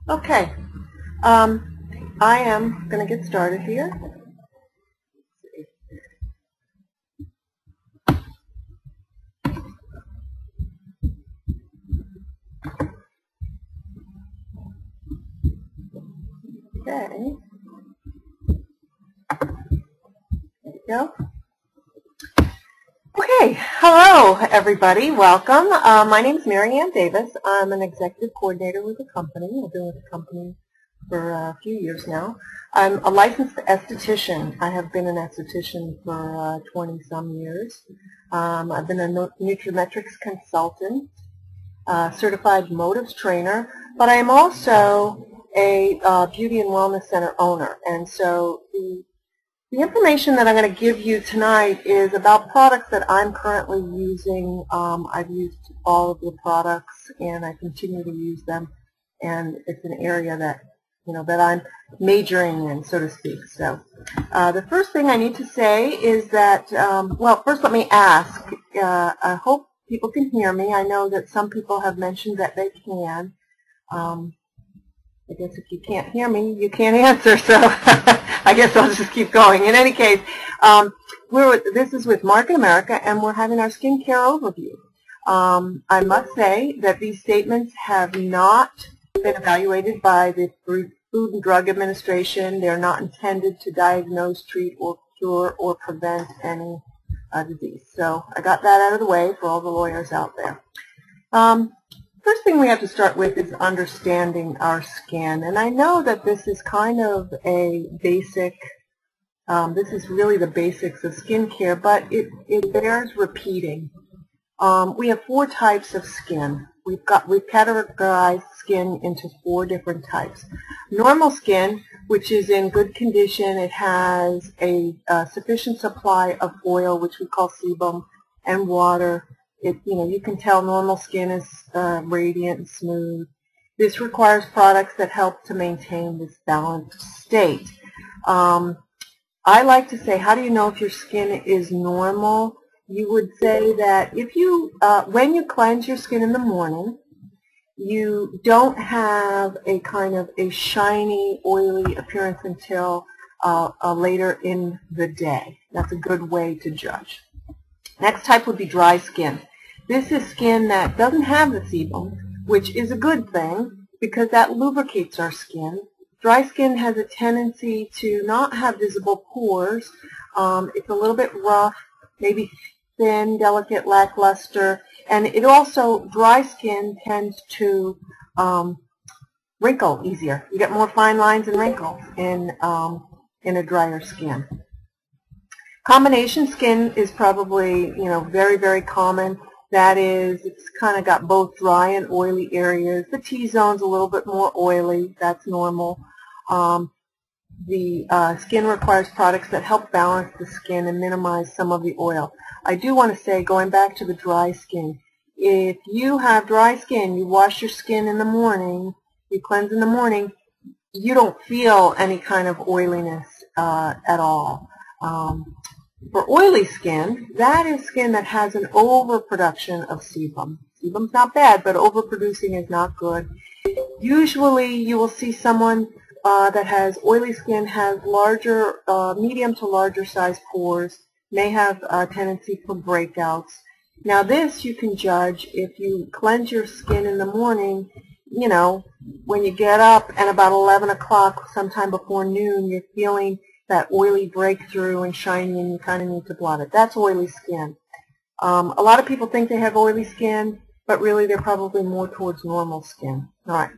Okay, I am going to get started here. Okay, there we go. Okay, hello everybody, welcome. My name is Mary Ann Davis. I'm an executive coordinator with the company. I've been with the company for a few years now. I'm a licensed esthetician. I have been an esthetician for 20-some years. I've been a nutrimetrics consultant, certified motives trainer, but I am also a beauty and wellness center owner. And so the information that I'm going to give you tonight is about products that I'm currently using. I've used all of the products and I continue to use them, and it's an area that that I'm majoring in, so to speak. So the first thing I need to say is that, well, first let me ask, I hope people can hear me. I know that some people have mentioned that they can. I guess if you can't hear me, you can't answer, so I guess I'll just keep going. In any case, this is with Market America, and we're having our skincare overview. I must say that these statements have not been evaluated by the Food and Drug Administration. They're not intended to diagnose, treat, or cure, or prevent any disease. So I got that out of the way for all the lawyers out there. First thing we have to start with is understanding our skin. And I know that this is kind of a basic, this is really the basics of skincare, but it bears repeating. We have 4 types of skin. We've categorized skin into 4 different types. Normal skin, which is in good condition, it has a sufficient supply of oil, which we call sebum, and water. You can tell normal skin is radiant and smooth. This requires products that help to maintain this balanced state. I like to say, how do you know if your skin is normal? You would say that if you, when you cleanse your skin in the morning, you don't have a kind of a shiny, oily appearance until later in the day. That's a good way to judge. Next type would be dry skin. This is skin that doesn't have the sebum, which is a good thing because that lubricates our skin. Dry skin has a tendency to not have visible pores. It's a little bit rough, maybe thin, delicate, lackluster, and it also, dry skin tends to wrinkle easier. You get more fine lines and wrinkles in a drier skin. Combination skin is probably, very, very common. That is, it's kind of got both dry and oily areas. The T-zone's a little bit more oily. That's normal. The skin requires products that help balance the skin and minimize some of the oil. I do want to say, going back to the dry skin, if you have dry skin, you wash your skin in the morning, you cleanse in the morning, you don't feel any kind of oiliness at all. For oily skin, that is skin that has an overproduction of sebum. Sebum's not bad, but overproducing is not good. Usually you will see someone that has oily skin has larger, medium to larger size pores, may have a tendency for breakouts. Now this you can judge if you cleanse your skin in the morning, when you get up and about 11 o'clock, sometime before noon, you're feeling that oily breakthrough and shiny, and you kind of need to blot it. That's oily skin. A lot of people think they have oily skin, but really they're probably more towards normal skin. All right.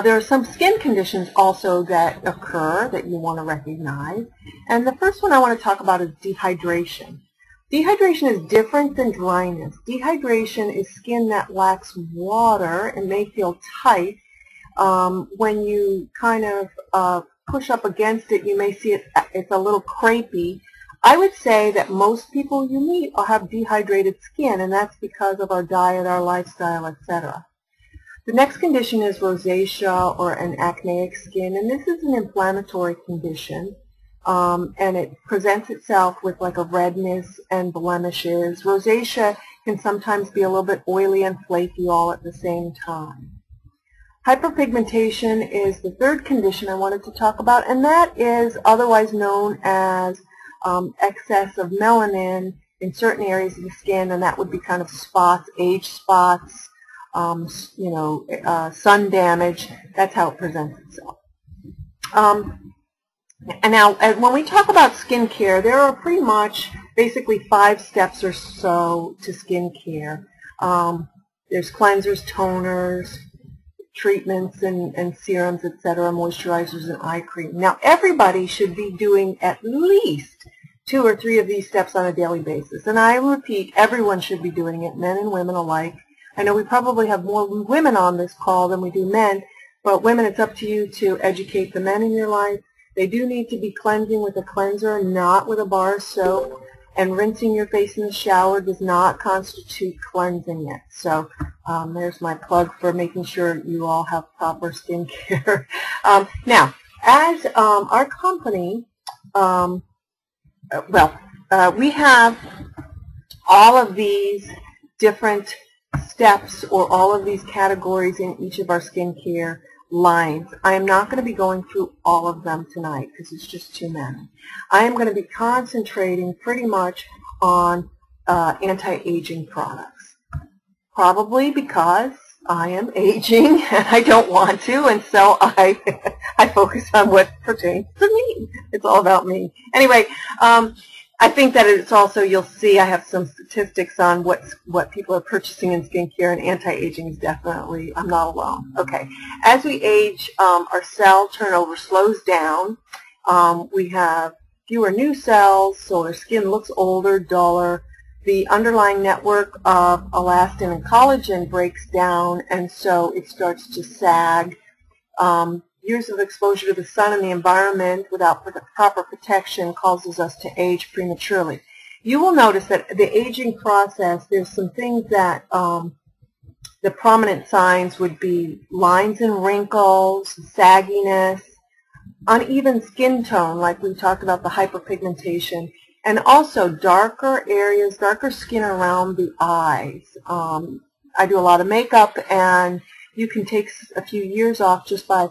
There are some skin conditions also that occur that you want to recognize. And the first one I want to talk about is dehydration. Dehydration is different than dryness. Dehydration is skin that lacks water and may feel tight. When you kind of push up against it, you may see it's a little crepey. I would say that most people you meet have dehydrated skin, and that's because of our diet, our lifestyle, etc. The next condition is rosacea, or an acneic skin, and this is an inflammatory condition, and it presents itself with like a redness and blemishes. Rosacea can sometimes be a little bit oily and flaky all at the same time. Hyperpigmentation is the third condition I wanted to talk about, and that is otherwise known as excess of melanin in certain areas of the skin, and that would be kind of spots, age spots, sun damage. That's how it presents itself. And now, when we talk about skincare, there are pretty much basically 5 steps or so to skincare. There's cleansers, toners, treatments and serums, etc., moisturizers, and eye cream. Now, everybody should be doing at least 2 or 3 of these steps on a daily basis. And I repeat, everyone should be doing it, men and women alike. I know we probably have more women on this call than we do men, but women, it's up to you to educate the men in your life. They do need to be cleansing with a cleanser, not with a bar of soap. And rinsing your face in the shower does not constitute cleansing it. So there's my plug for making sure you all have proper skincare. Now, as our company, we have all of these different steps or all of these categories in each of our skincare lines. I am not going to be going through all of them tonight because it's just too many. I am going to be concentrating pretty much on anti-aging products. Probably because I am aging and I don't want to, and so I focus on what pertains to me. It's all about me. Anyway, I think that it's also, you'll see I have some statistics on what people are purchasing in skincare, and anti-aging is definitely, I'm not alone. Okay, as we age, our cell turnover slows down. We have fewer new cells, so our skin looks older, duller. The underlying network of elastin and collagen breaks down, and so it starts to sag. Years of exposure to the sun and the environment without proper protection causes us to age prematurely. You will notice that the aging process, there's some things that the prominent signs would be lines and wrinkles, sagginess, uneven skin tone, like we talked about the hyperpigmentation, and also darker areas, darker skin around the eyes. I do a lot of makeup, and you can take a few years off just by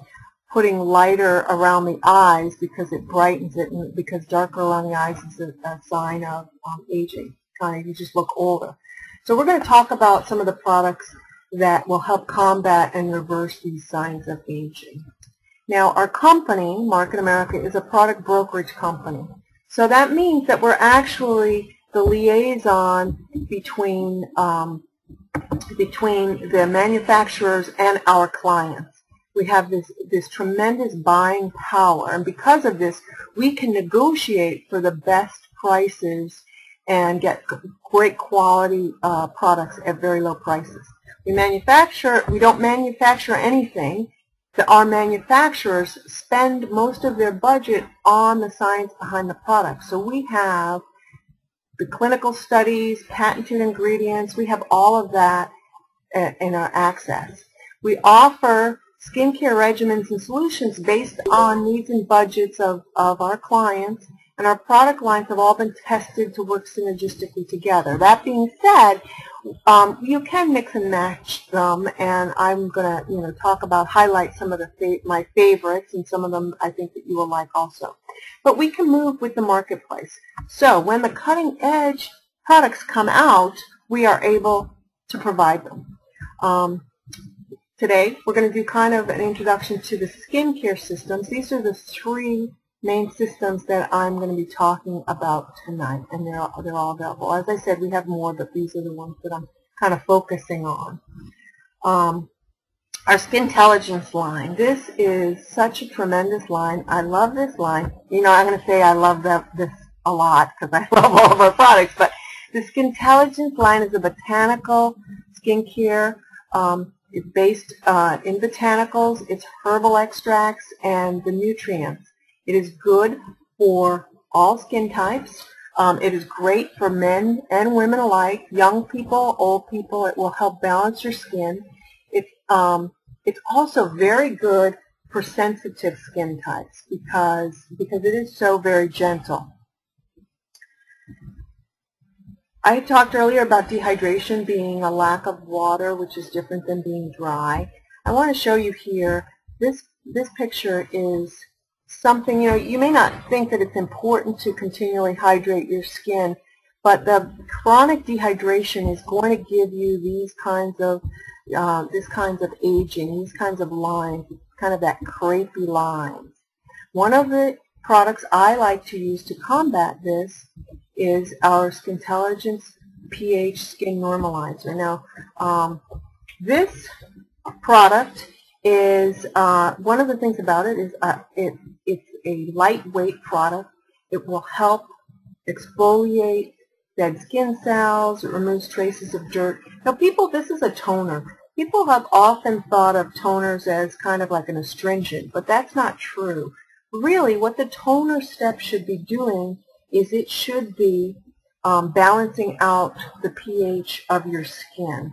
putting lighter around the eyes because it brightens it, and because darker around the eyes is a sign of aging. Kind of, you just look older. So we're going to talk about some of the products that will help combat and reverse these signs of aging. Now, our company, Market America, is a product brokerage company. So that means that we're actually the liaison between the manufacturers and our clients. We have this tremendous buying power, and because of this, we can negotiate for the best prices and get great quality products at very low prices. We don't manufacture anything. Our manufacturers spend most of their budget on the science behind the product. So we have the clinical studies, patented ingredients, we have all of that in our access. We offer skincare regimens and solutions based on needs and budgets of our clients, and our product lines have all been tested to work synergistically together. That being said, you can mix and match them, and I'm going to talk about, highlight some of my favorites, and some of them I think that you will like also. But we can move with the marketplace. So when the cutting edge products come out, we are able to provide them. Today, we're going to do kind of an introduction to the skincare systems. These are the 3 main systems that I'm going to be talking about tonight, and they're all available. As I said, we have more, but these are the ones that I'm kind of focusing on. Our Skintelligence line. This is such a tremendous line. I love this line. You know, I'm going to say I love this a lot because I love all of our products, but the Skintelligence line is a botanical skincare. It's based in botanicals, it's herbal extracts, and the nutrients. It is good for all skin types. It is great for men and women alike, young people, old people. It will help balance your skin. It's also very good for sensitive skin types because it is so very gentle. I talked earlier about dehydration being a lack of water, which is different than being dry. I want to show you here, this picture is something, you may not think that it's important to continually hydrate your skin, but the chronic dehydration is going to give you these kinds of aging, these kinds of lines, kind of that crepey lines. One of the products I like to use to combat this is our Skintelligence pH Skin Normalizer. Now, this product is, one of the things about it is it's a lightweight product. It will help exfoliate dead skin cells. It removes traces of dirt. Now, this is a toner. People have often thought of toners as kind of like an astringent, but that's not true. Really, what the toner step should be doing is it should be balancing out the pH of your skin.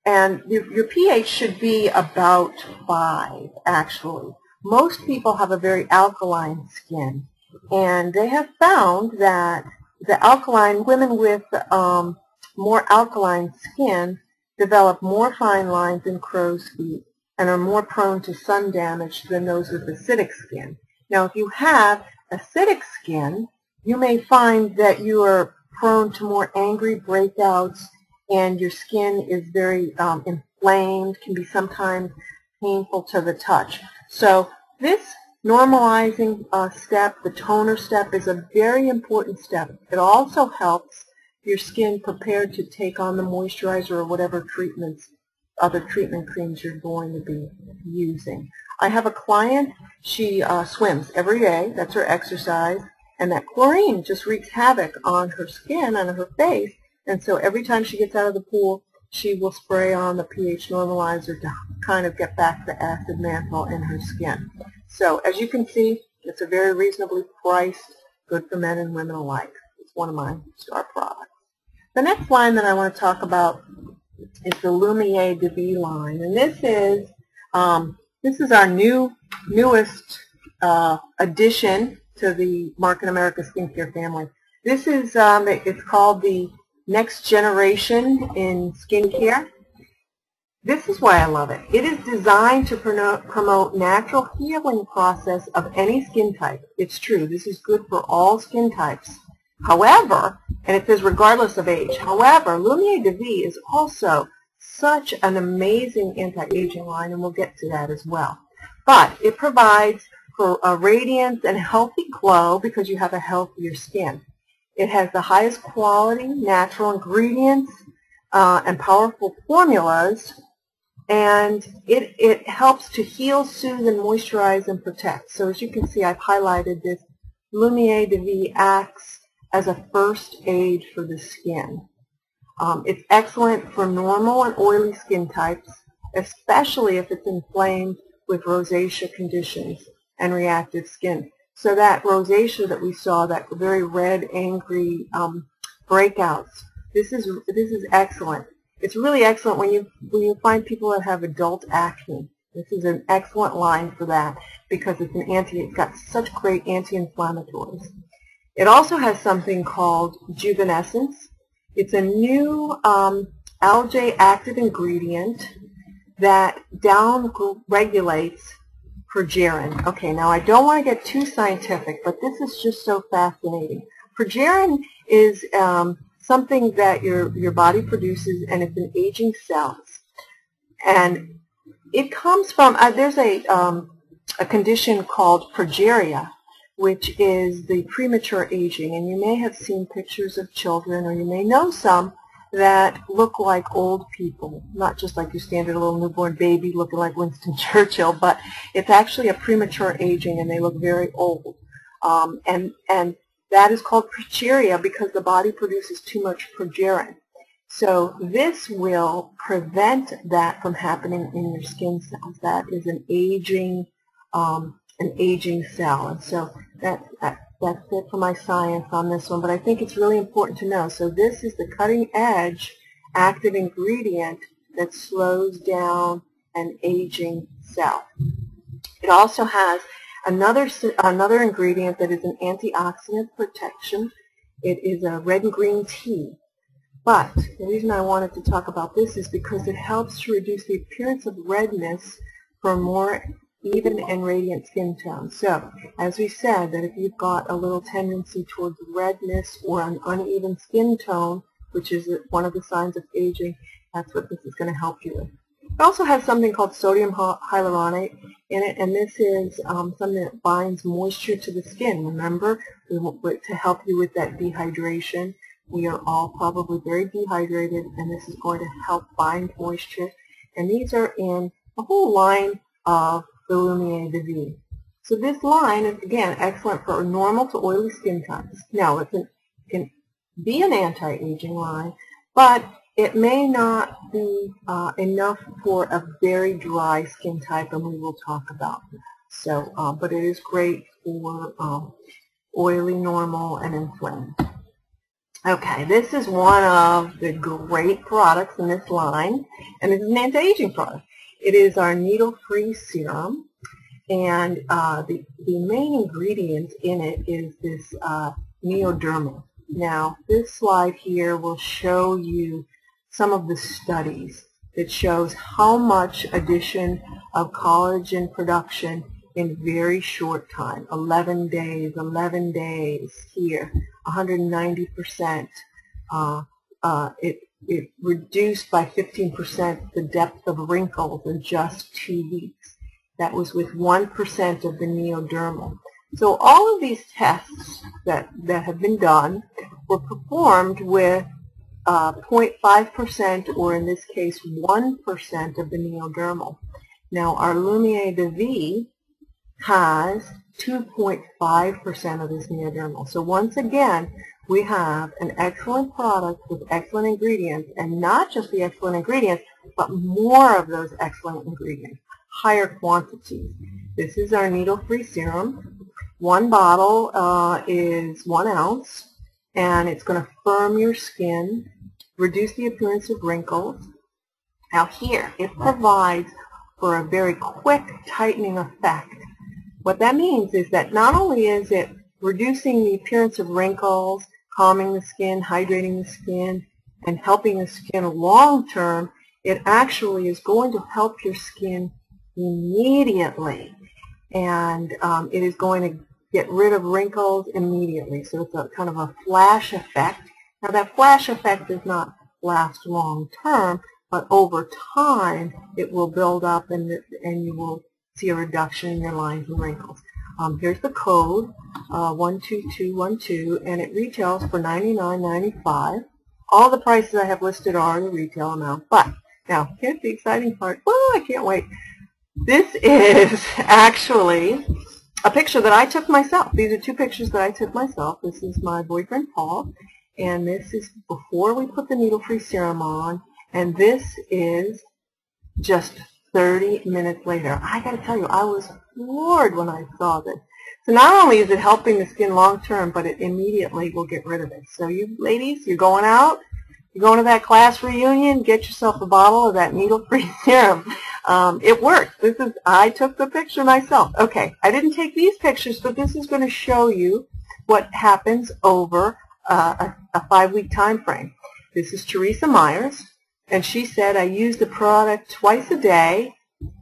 And your pH should be about 5, actually. Most people have a very alkaline skin, and they have found that women with more alkaline skin develop more fine lines and crow's feet and are more prone to sun damage than those with acidic skin. Now, if you have acidic skin, you may find that you are prone to more angry breakouts, and your skin is very inflamed, can be sometimes painful to the touch. So this normalizing step, the toner step, is a very important step. It also helps your skin prepared to take on the moisturizer or whatever other treatment creams you're going to be using. I have a client, she swims every day, that's her exercise, and that chlorine just wreaks havoc on her skin and her face, and so every time she gets out of the pool, she will spray on the pH normalizer to kind of get back the acid mantle in her skin. So as you can see, it's a very reasonably priced, good for men and women alike. It's one of my star products. The next line that I want to talk about is the Lumiere de Vie line, and this is our newest addition to the Market America Skincare family. This is it's called the Next Generation in Skincare. This is why I love it. It is designed to promote natural healing process of any skin type. It's true. This is good for all skin types. However, and it says regardless of age, however, Lumiere de Vie is also such an amazing anti-aging line, and we'll get to that as well. But it provides for a radiance and healthy glow because you have a healthier skin. It has the highest quality natural ingredients and powerful formulas, and it helps to heal, soothe, and moisturize and protect. So as you can see, I've highlighted this. Lumiere de Vie acts as a first aid for the skin. It's excellent for normal and oily skin types, especially if it's inflamed with rosacea conditions and reactive skin. So that rosacea that we saw, that very red, angry breakouts, this is excellent. It's really excellent when you find people that have adult acne. This is an excellent line for that because it's got such great anti-inflammatories. It also has something called Juvenescence. It's a new algae active ingredient that down-regulates progerin. Okay, now I don't want to get too scientific, but this is just so fascinating. Progerin is something that your body produces, and it's in aging cells. And it comes from, there's a condition called progeria, which is the premature aging. And you may have seen pictures of children, or you may know some, that look like old people, not just like your standard little newborn baby looking like Winston Churchill, but it's actually a premature aging, and they look very old. And that is called progeria because the body produces too much progerin. So this will prevent that from happening in your skin cells. That is an aging cell, and so that's it for my science on this one, but I think it's really important to know. So this is the cutting-edge active ingredient that slows down an aging cell. It also has another ingredient that is an antioxidant protection. It is a red and green tea. But the reason I wanted to talk about this is because it helps to reduce the appearance of redness for more even and radiant skin tone. So, as we said, that if you've got a little tendency towards redness or an uneven skin tone, which is one of the signs of aging, that's what this is going to help you with. It also has something called sodium hyaluronate in it, and this is something that binds moisture to the skin. Remember, to help you with that dehydration. We are all probably very dehydrated, and this is going to help bind moisture. And these are in a whole line of the Lumiere de Vie. So this line is, again, excellent for normal to oily skin types. Now, it can be an anti-aging line, but it may not be enough for a very dry skin type, and we will talk about that. So, but it is great for oily, normal, and inflamed. Okay, this is one of the great products in this line, and this is an anti-aging product. It is our needle-free serum, and the main ingredient in it is this Neodermal. Now, this slide here will show you some of the studies that shows how much addition of collagen production in very short time. 11 days here, 190%. It reduced by 15% the depth of wrinkles in just 2 weeks. That was with 1% of the Neodermal. So all of these tests that have been done were performed with 0.5%, or in this case 1% of the Neodermal. Now our Lumiere de Vie has 2.5% of this Neodermal. So once again, we have an excellent product with excellent ingredients, and not just the excellent ingredients, but more of those excellent ingredients, higher quantities. This is our needle-free serum. One bottle is 1 ounce, and it's going to firm your skin, reduce the appearance of wrinkles. Now here, it provides for a very quick tightening effect. What that means is that not only is it reducing the appearance of wrinkles, calming the skin, hydrating the skin, and helping the skin long term, it actually is going to help your skin immediately. And it is going to get rid of wrinkles immediately. So it's a kind of a flash effect. Now that flash effect does not last long term, but over time it will build up, and you will see a reduction in your lines and wrinkles. Here's the code, 12212, and it retails for $99.95. All the prices I have listed are the retail amount. But now, here's the exciting part. Oh, I can't wait. This is actually a picture that I took myself. These are 2 pictures that I took myself. This is my boyfriend, Paul, and this is before we put the needle-free serum on, and this is just 30 minutes later. I got to tell you, I was floored when I saw this. So not only is it helping the skin long term, but it immediately will get rid of it. So you ladies, you're going out, you're going to that class reunion, get yourself a bottle of that needle-free serum. It works. I took the picture myself. Okay, I didn't take these pictures, but this is going to show you what happens over a 5-week time frame. This is Teresa Myers. And she said, I use the product twice a day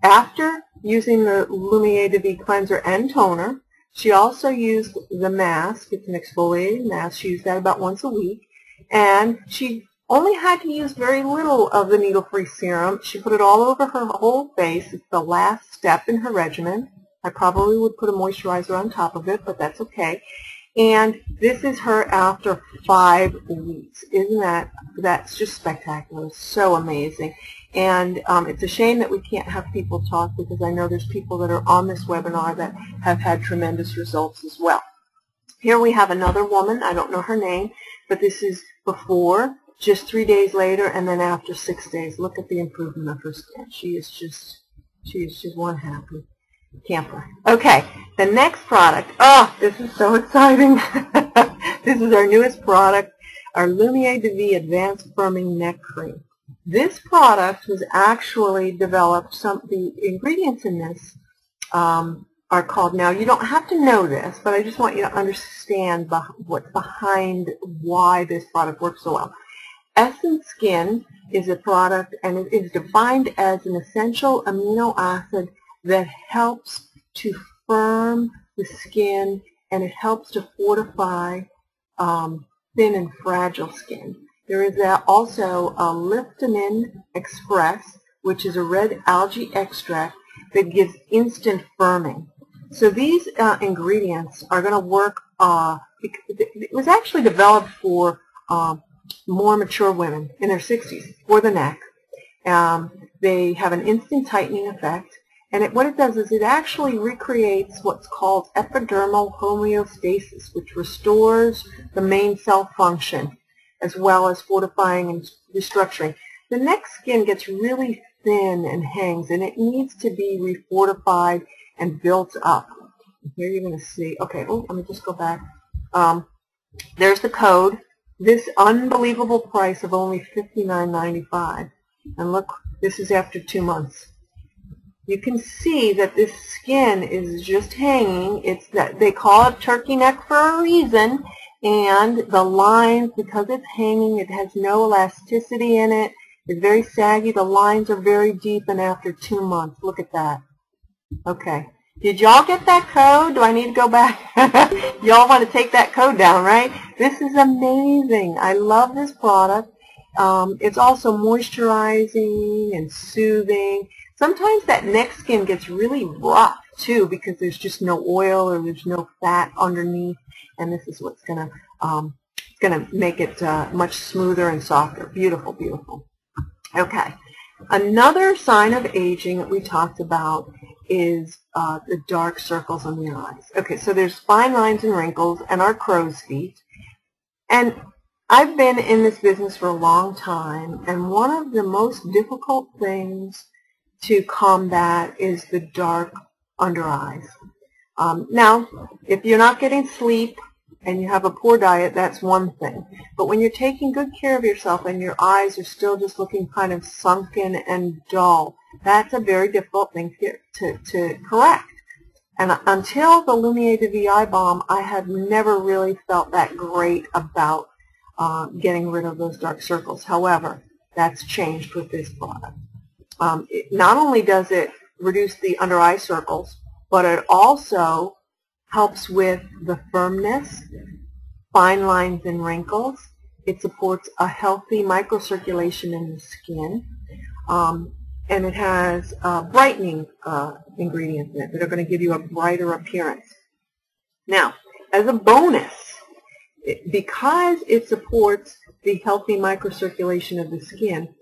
after using the Lumiere de Vie cleanser and toner. She also used the mask. It's an exfoliating mask. She used that about once a week. And she only had to use very little of the needle-free serum. She put it all over her whole face. It's the last step in her regimen. I probably would put a moisturizer on top of it, but that's okay. And this is her after 5 weeks. Isn't that's just spectacular. So amazing. And it's a shame that we can't have people talk, because I know there's people that are on this webinar that have had tremendous results as well. Here we have another woman. I don't know her name, but this is before, just 3 days later, and then after 6 days. Look at the improvement of her skin. She is just one happy camper. Okay, the next product. Oh, this is so exciting. This is our newest product, our Lumiere de Vie Advanced Firming Neck Cream. This product was actually developed, the ingredients in this are called, now you don't have to know this, but I just want you to understand what's behind why this product works so well. Essence Skin is a product, and it is defined as an essential amino acid that helps to firm the skin, and it helps to fortify thin and fragile skin. There is also a Liftamin Express, which is a red algae extract that gives instant firming. So these ingredients are going to work. It was actually developed for more mature women in their 60s for the neck. They have an instant tightening effect, and what it does is it actually recreates what's called epidermal homeostasis, which restores the main cell function as well as fortifying and restructuring. The neck skin gets really thin and hangs, and it needs to be refortified and built up. Here you're going to see, okay, let me just go back. There's the code. This unbelievable price of only $59.95. And look, this is after 2 months. You can see that this skin is just hanging. It's that they call it turkey neck for a reason. And the lines, because it's hanging, it has no elasticity in it. It's very saggy. The lines are very deep, and after 2 months, look at that. Okay. Did y'all get that code? Do I need to go back? Y'all want to take that code down, right? This is amazing. I love this product. It's also moisturizing and soothing. Sometimes that neck skin gets really rough, too, because there's just no oil or there's no fat underneath. And this is what's going to make it much smoother and softer. Beautiful, beautiful. Okay. Another sign of aging that we talked about is the dark circles on the eyes. Okay, so there's fine lines and wrinkles and our crow's feet. And I've been in this business for a long time, and one of the most difficult things to combat is the dark under eyes. Now, if you're not getting sleep and you have a poor diet, that's one thing. But when you're taking good care of yourself and your eyes are still just looking kind of sunken and dull, that's a very difficult thing to correct. And until the Lumiere de Vie Eye Balm, I had never really felt that great about getting rid of those dark circles. However, that's changed with this product. Not only does it reduce the under eye circles, but it also helps with the firmness, fine lines and wrinkles. It supports a healthy microcirculation in the skin. And it has brightening ingredients in it that are going to give you a brighter appearance. Now, as a bonus, because it supports the healthy microcirculation of the skin,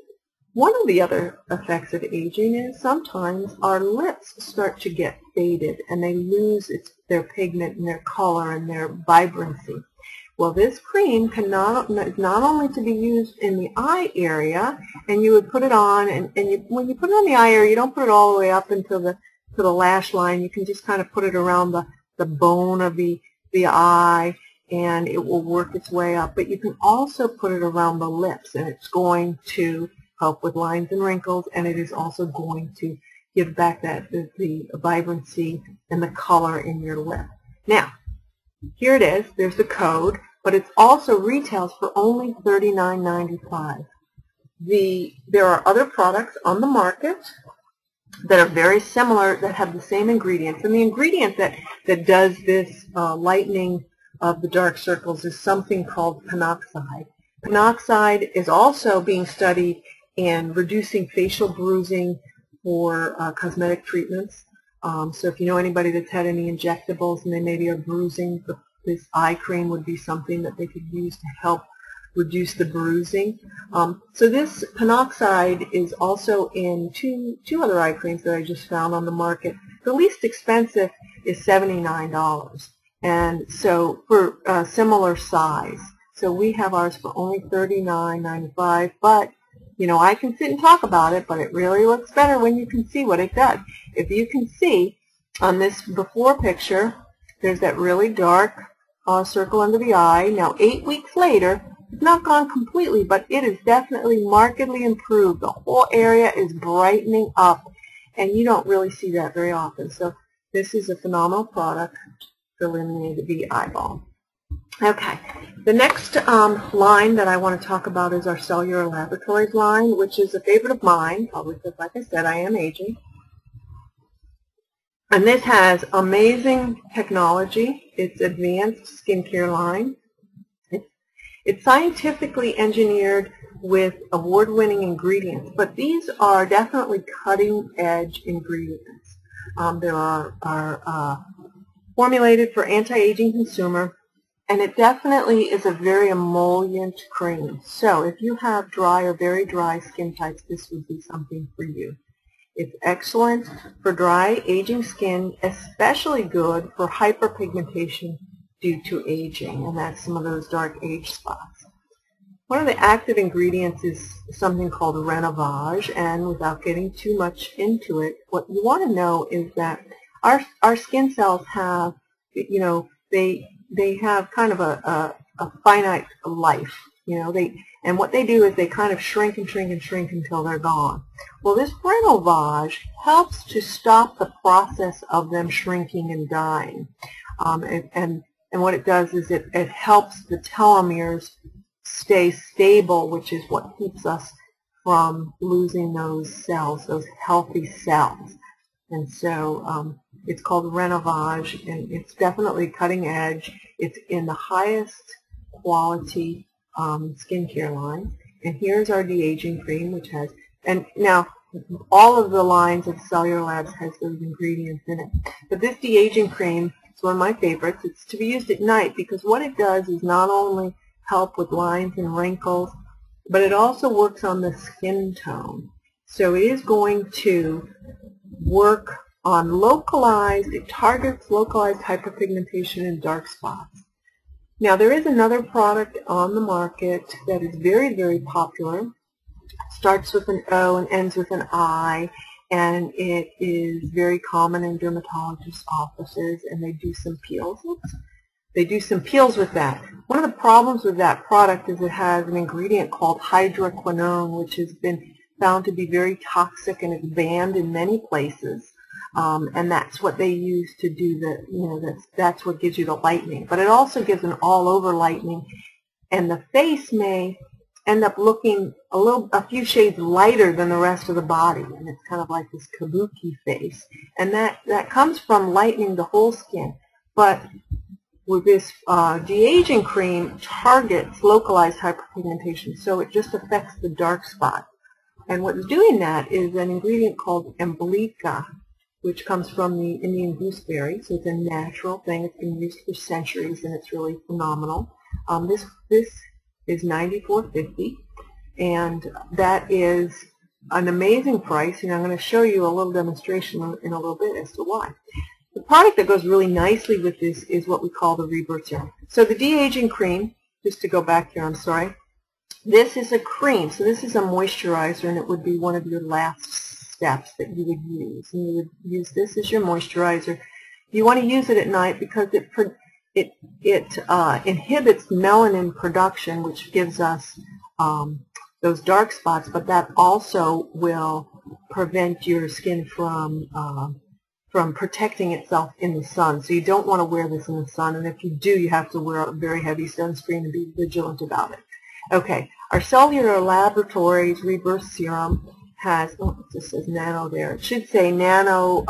one of the other effects of aging is sometimes our lips start to get faded and they lose their pigment and their color and their vibrancy. Well, this cream is not only to be used in the eye area, and you would put it on, and when you put it on the eye area, you don't put it all the way up into the lash line. You can just kind of put it around the bone of the eye, and it will work its way up. But you can also put it around the lips, and it's going to help with lines and wrinkles, and it is also going to give back the vibrancy and the color in your lip. Now, here it is. There's the code, but it also retails for only $39.95. There are other products on the market that are very similar that have the same ingredients, and the ingredient that does this lightening of the dark circles is something called pinoxide. Pinoxide is also being studied in reducing facial bruising for cosmetic treatments. So if you know anybody that's had any injectables and they maybe are bruising, this eye cream would be something that they could use to help reduce the bruising. So this pinoxide is also in two other eye creams that I just found on the market. The least expensive is $79, and so for a similar size. So we have ours for only $39.95, but you know, I can sit and talk about it, but it really looks better when you can see what it does. If you can see on this before picture, there's that really dark circle under the eye. Now, 8 weeks later, it's not gone completely, but it is definitely markedly improved. The whole area is brightening up, and you don't really see that very often. So this is a phenomenal product, the Lumiere de Vie Eye Balm. Okay, The next line that I want to talk about is our Cellular Laboratories line, which is a favorite of mine, probably because, like I said, I am aging. And this has amazing technology. It's advanced skincare line. It's scientifically engineered with award-winning ingredients, but these are definitely cutting-edge ingredients. They are formulated for anti-aging consumer, and it definitely is a very emollient cream. So if you have dry or very dry skin types, this would be something for you. It's excellent for dry, aging skin, especially good for hyperpigmentation due to aging, and that's some of those dark age spots. One of the active ingredients is something called Renovage, and without getting too much into it, what you want to know is that our skin cells have, you know, they have kind of a finite life, you know, and what they do is they kind of shrink and shrink and shrink until they're gone. Well, this Renovage helps to stop the process of them shrinking and dying. And what it does is it helps the telomeres stay stable, which is what keeps us from losing those cells, those healthy cells. And so it's called Renovage, and it's definitely cutting edge. It's in the highest quality skincare line. And here's our de-aging cream, which has, and now all of the lines of Cellular Labs has those ingredients in it. But this de-aging cream is one of my favorites. It's to be used at night because what it does is not only help with lines and wrinkles, but it also works on the skin tone. So it is going to work on localized, it targets localized hyperpigmentation and dark spots. Now there is another product on the market that is very, very popular. It starts with an O and ends with an I, and it is very common in dermatologists' offices, and they do some peels. They do some peels with that. One of the problems with that product is it has an ingredient called hydroquinone, which has been found to be very toxic and it's banned in many places. And that's what they use to do the, you know, that's what gives you the lightening. But it also gives an all-over lightening, and the face may end up looking a few shades lighter than the rest of the body, and it's kind of like this kabuki face. And that comes from lightening the whole skin. But with this de-aging cream, targets localized hyperpigmentation, so it just affects the dark spot. And what's doing that is an ingredient called Emblica, which comes from the Indian gooseberry. So it's a natural thing. It's been used for centuries, and it's really phenomenal. This is $94.50, and that is an amazing price. And I'm going to show you a little demonstration in a little bit as to why. The product that goes really nicely with this is what we call the Rebirth Serum. So the de-aging cream, just to go back here, I'm sorry, this is a cream. So this is a moisturizer, and it would be one of your last steps that you would use. And you would use this as your moisturizer. You want to use it at night because it inhibits melanin production, which gives us those dark spots, but that also will prevent your skin from protecting itself in the sun. So you don't want to wear this in the sun, and if you do, you have to wear a very heavy sunscreen and be vigilant about it. Okay, our Cellular Laboratories Rebirth Serum has, oh, it just says nano there. It should say nano,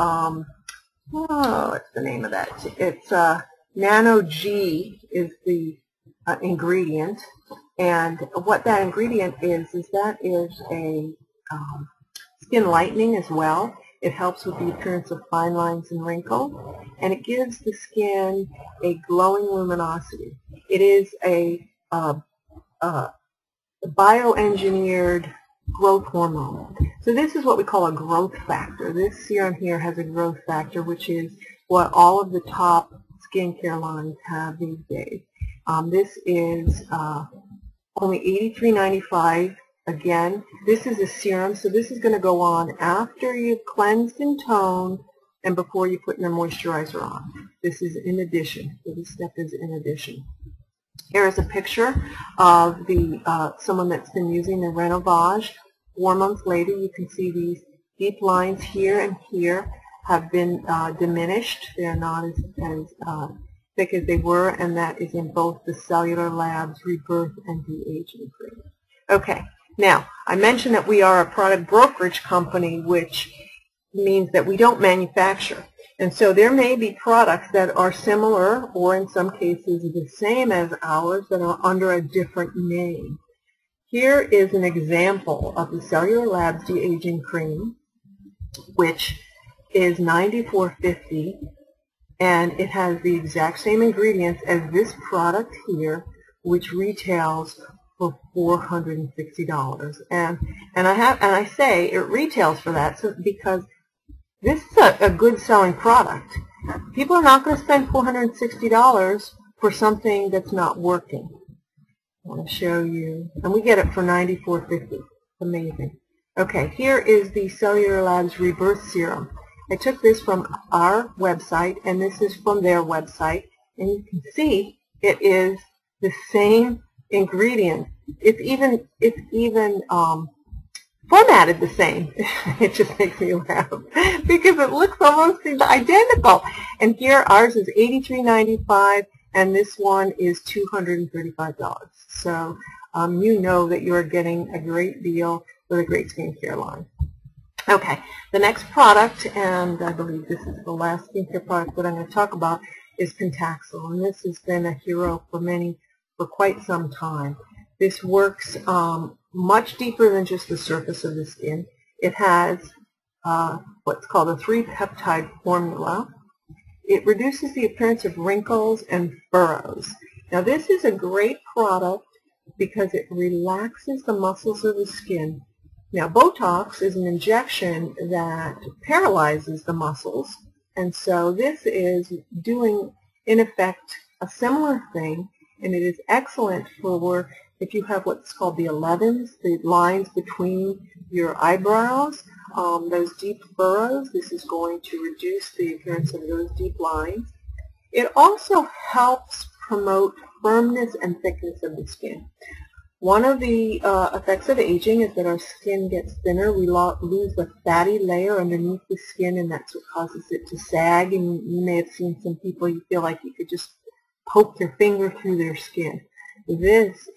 what's the name of that? It's Nano G is the ingredient, and what that ingredient is that is a skin lightening as well. It helps with the appearance of fine lines and wrinkles, and it gives the skin a glowing luminosity. It is a bioengineered growth hormone. So this is what we call a growth factor. This serum here has a growth factor, which is what all of the top skincare lines have these days. This is only $83.95. Again, this is a serum, so this is going to go on after you've cleansed and toned and before you put your moisturizer on. This is in addition. So this step is in addition. Here is a picture of the someone that's been using the Renovage. 4 months later, you can see these deep lines here and here have been diminished. They're not as thick as they were, and that is in both the Cellular Labs Rebirth and De-Aging Cream. Okay, now I mentioned that we are a product brokerage company, which means that we don't manufacture. And so there may be products that are similar or in some cases the same as ours that are under a different name. Here is an example of the Cellular Labs De-Aging Cream, which is $94.50, and it has the exact same ingredients as this product here, which retails for $460. And I say it retails for that because this is a good selling product. People are not going to spend $460 for something that's not working. I want to show you, and we get it for $94.50. Amazing. Okay, here is the Cellular Labs Rebirth Serum. I took this from our website, and this is from their website, and you can see it is the same ingredient. It's even formatted the same. It just makes me laugh because it looks almost identical. And here ours is $83.95, and this one is $235. So you know that you're getting a great deal with a great skincare line. Okay, the next product, and I believe this is the last skincare product that I'm going to talk about, is Pentaxel, and this has been a hero for quite some time. This works much deeper than just the surface of the skin. It has what's called a 3-peptide formula. It reduces the appearance of wrinkles and furrows. Now this is a great product because it relaxes the muscles of the skin. Now Botox is an injection that paralyzes the muscles, and so this is doing in effect a similar thing, and it is excellent for if you have what's called the 11s, the lines between your eyebrows, those deep furrows. This is going to reduce the appearance of those deep lines. It also helps promote firmness and thickness of the skin. One of the effects of aging is that our skin gets thinner. We lose the fatty layer underneath the skin, and that's what causes it to sag. And you may have seen some people, you feel like you could just poke your finger through their skin. This,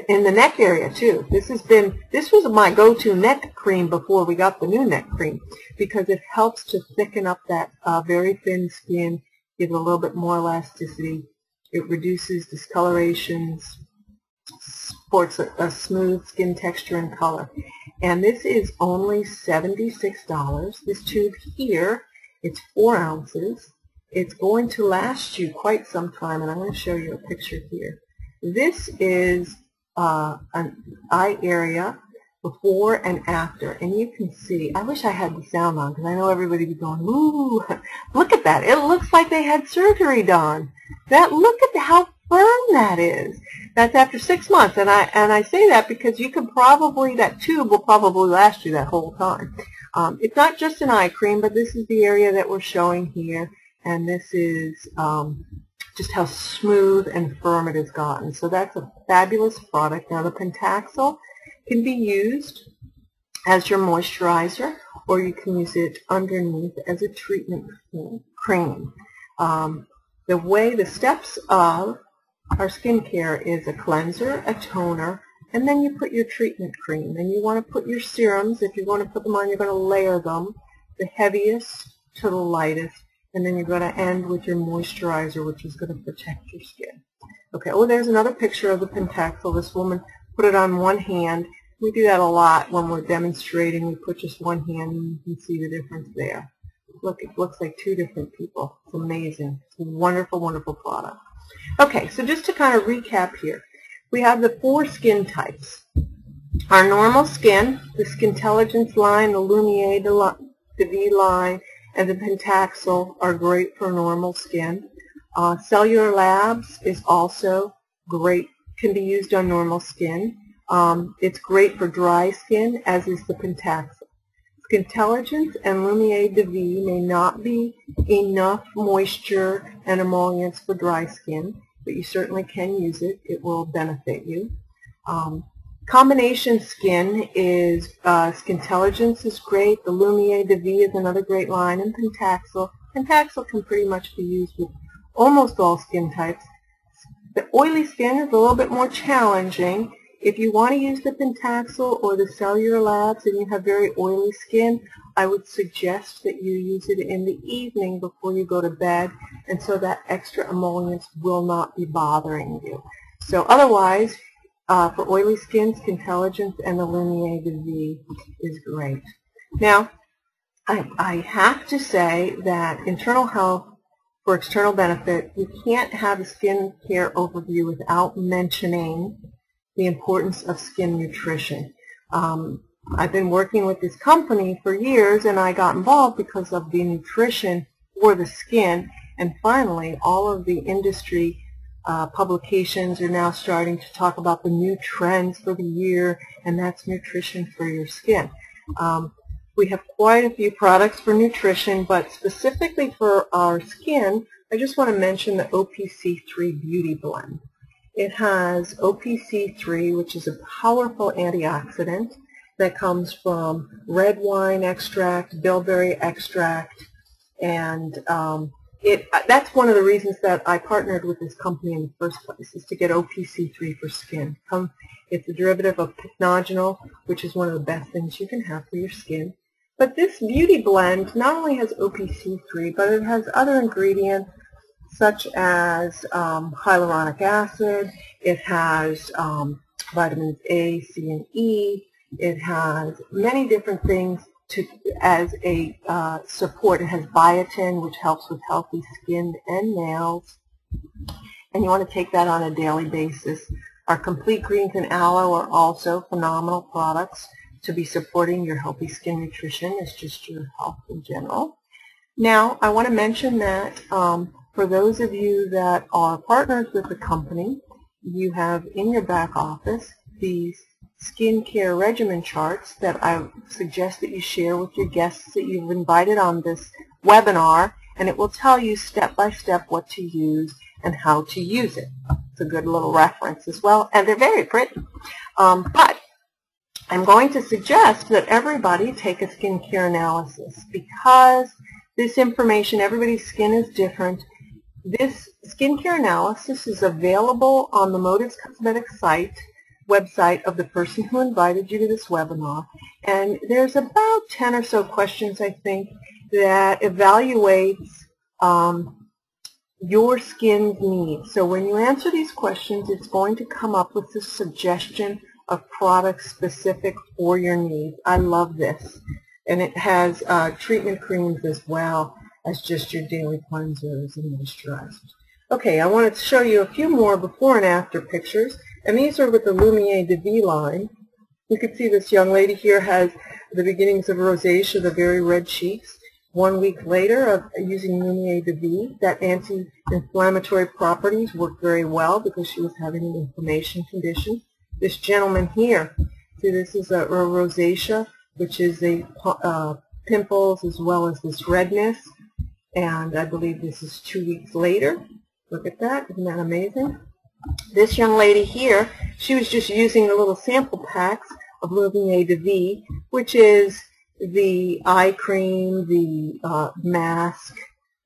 in the neck area too, this was my go-to neck cream before we got the new neck cream, because it helps to thicken up that very thin skin, give it a little bit more elasticity. It reduces discolorations, supports a smooth skin texture and color. And this is only $76. This tube here, it's 4 ounces. It's going to last you quite some time, and I'm going to show you a picture here. This is an eye area before and after, and you can see, I wish I had the sound on because I know everybody would be going, ooh, look at that. It looks like they had surgery done. Look at how firm that is. That's after 6 months, and I say that because you can probably, that tube will probably last you that whole time. It's not just an eye cream, but this is the area that we're showing here, and this is just how smooth and firm it has gotten. So that's a fabulous product. Now the Pentaxel can be used as your moisturizer, or you can use it underneath as a treatment cream. The steps of our skincare is a cleanser, a toner, and then you put your treatment cream. And you want to put your serums. If you want to put them on, you're going to layer them, the heaviest to the lightest, and then you're going to end with your moisturizer, which is going to protect your skin. Okay, oh, there's another picture of the Pentaxel. This woman put it on one hand. We do that a lot when we're demonstrating. We put just one hand, and you can see the difference there. Look, it looks like 2 different people. It's amazing. It's a wonderful, wonderful product. Okay, so just to kind of recap here, we have the 4 skin types. Our normal skin, the Skintelligence line, the Lumiere de Vie line, and the Pentaxel are great for normal skin. Cellular Labs is also great, can be used on normal skin. It's great for dry skin, as is the Pentaxel. Skintelligence and Lumiere de Vie may not be enough moisture and emollients for dry skin, but you certainly can use it. It will benefit you. Combination skin is Skintelligence is great. The Lumiere de Vie is another great line, and Pentaxel. Pentaxel can pretty much be used with almost all skin types. The oily skin is a little bit more challenging. If you want to use the Pentaxel or the Cellular Labs and you have very oily skin, I would suggest that you use it in the evening before you go to bed, and so that extra emollients will not be bothering you. So otherwise, for oily skin, Skintelligence and the Lumiere de Vie is great. Now, I have to say that internal health for external benefit, you can't have a skin care overview without mentioning the importance of skin nutrition. I've been working with this company for years, and I got involved because of the nutrition for the skin, and finally all of the industry publications are now starting to talk about the new trends for the year, and that's nutrition for your skin. We have quite a few products for nutrition, but specifically for our skin, I just want to mention the OPC3 Beauty Blend. It has OPC3, which is a powerful antioxidant that comes from red wine extract, bilberry extract, and that's one of the reasons that I partnered with this company in the first place, is to get OPC3 for skin. It's a derivative of pycnogenol, which is one of the best things you can have for your skin. But this beauty blend not only has OPC3, but it has other ingredients such as hyaluronic acid. It has vitamins A, C, and E. It has many different things as a support. It has biotin, which helps with healthy skin and nails. And you want to take that on a daily basis. Our Complete Greens and Aloe are also phenomenal products to be supporting your healthy skin nutrition. It's just your health in general. Now, I want to mention that for those of you that are partners with the company, you have in your back office these skincare regimen charts that I suggest that you share with your guests that you've invited on this webinar, and it will tell you step by step what to use and how to use it. It's a good little reference as well, and they're very pretty. But I'm going to suggest that everybody take a skincare analysis, because this information, everybody's skin is different. This skincare analysis is available on the Motives Cosmetics website of the person who invited you to this webinar. And there's about 10 or so questions, I think, that evaluates your skin's needs. So when you answer these questions, it's going to come up with a suggestion of products specific for your needs. I love this. And it has treatment creams as well as just your daily cleansers and moisturizers. Okay, I wanted to show you a few more before and after pictures. And these are with the Lumiere de Vie line. You can see this young lady here has the beginnings of rosacea, the very red cheeks. 1 week later of using Lumiere de Vie, that anti-inflammatory properties worked very well because she was having an inflammation condition. This gentleman here, see, this is a rosacea, which is a pimples as well as this redness. And I believe this is 2 weeks later. Look at that. Isn't that amazing? This young lady here, she was just using the little sample packs of Lumiere de Vie, which is the eye cream, the mask,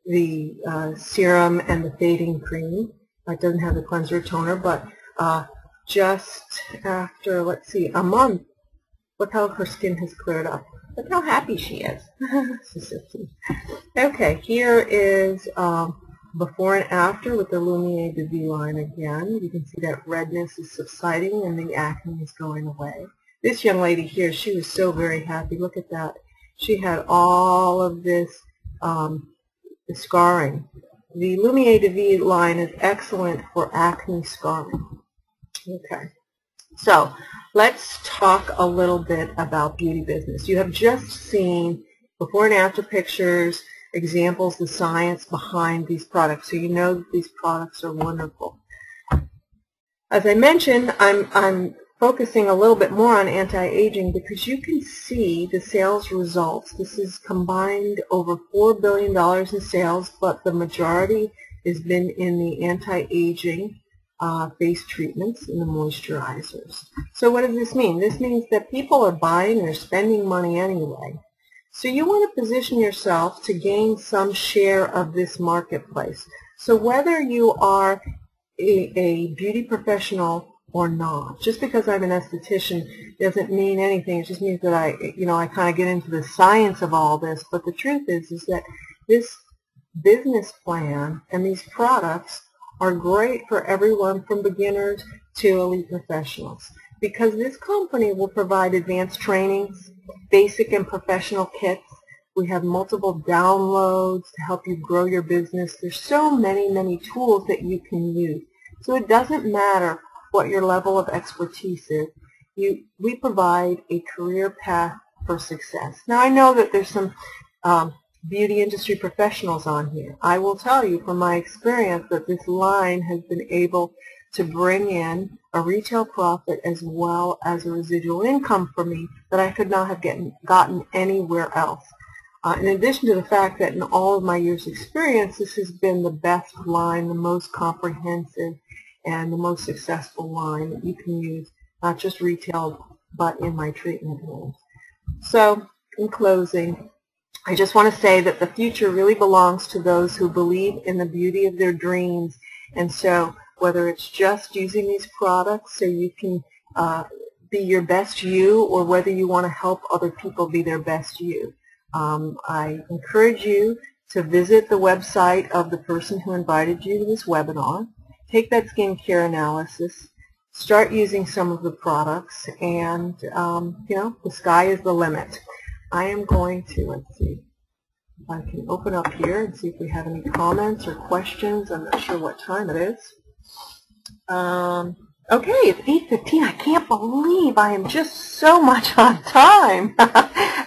the serum, and the fading cream. It doesn't have the cleanser toner, but just after, let's see, a month, look how her skin has cleared up. Look how happy she is. Okay, here is before and after with the Lumiere de Vie line again. You can see that redness is subsiding and the acne is going away. This young lady here, she was so very happy. Look at that. She had all of this scarring. The Lumiere de Vie line is excellent for acne scarring. Okay. So let's talk a little bit about beauty business. You have just seen before and after pictures, examples, the science behind these products, so you know that these products are wonderful. As I mentioned, I'm focusing a little bit more on anti-aging because you can see the sales results. This is combined over $4 billion in sales, but the majority has been in the anti-aging face treatments and the moisturizers. So what does this mean? This means that people are buying, they're spending money anyway. So you want to position yourself to gain some share of this marketplace. So whether you are a beauty professional or not, just because I'm an esthetician doesn't mean anything. It just means that I kind of get into the science of all this. But the truth is that this business plan and these products are great for everyone from beginners to elite professionals, because this company will provide advanced trainings, basic and professional kits. We have multiple downloads to help you grow your business. There's so many tools that you can use. So it doesn't matter what your level of expertise is. We provide a career path for success. Now, I know that there's some beauty industry professionals on here. I will tell you from my experience that this line has been able to bring in a retail profit as well as a residual income for me that I could not have gotten anywhere else. In addition to the fact that in all of my years' experience, this has been the best line, the most comprehensive, and the most successful line that you can use, not just retail, but in my treatment rooms. So, in closing, I just want to say that the future really belongs to those who believe in the beauty of their dreams. And so, whether it's just using these products so you can be your best you, or whether you want to help other people be their best you, I encourage you to visit the website of the person who invited you to this webinar. Take that skincare analysis, start using some of the products, and the sky is the limit. I am going to, let's see, if I can open up here and see if we have any comments or questions. I'm not sure what time it is. Okay, it's 8:15. I can't believe I am just so much on time.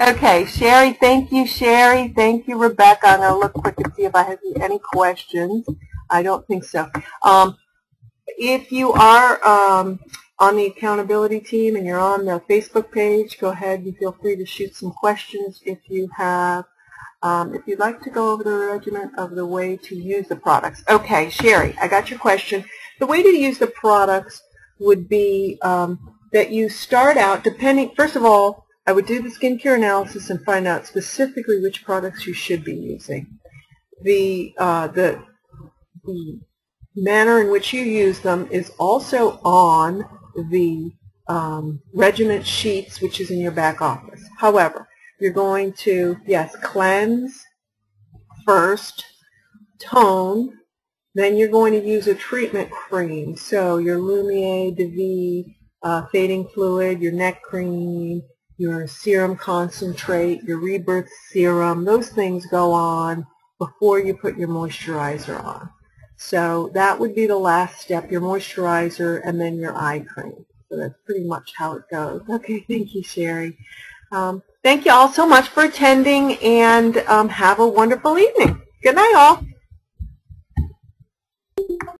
Okay, Sherry, thank you, Sherry. Thank you, Rebecca. I'm going to look quick and see if I have any questions. I don't think so. If you are on the accountability team and you're on the Facebook page, go ahead and feel free to shoot some questions if you have. If you'd like to go over the regimen of the way to use the products. Okay, Sherry, I got your question. The way to use the products would be that you start out first of all, I would do the skincare analysis and find out specifically which products you should be using. The manner in which you use them is also on the regimen sheets, which is in your back office. However, you're going to, yes, cleanse first, tone, then you're going to use a treatment cream. So your Lumiere de Vie fading fluid, your neck cream, your serum concentrate, your rebirth serum, those things go on before you put your moisturizer on. So that would be the last step, your moisturizer and then your eye cream. So that's pretty much how it goes. Okay, thank you, Sherry. Thank you all so much for attending, and have a wonderful evening. Good night, all.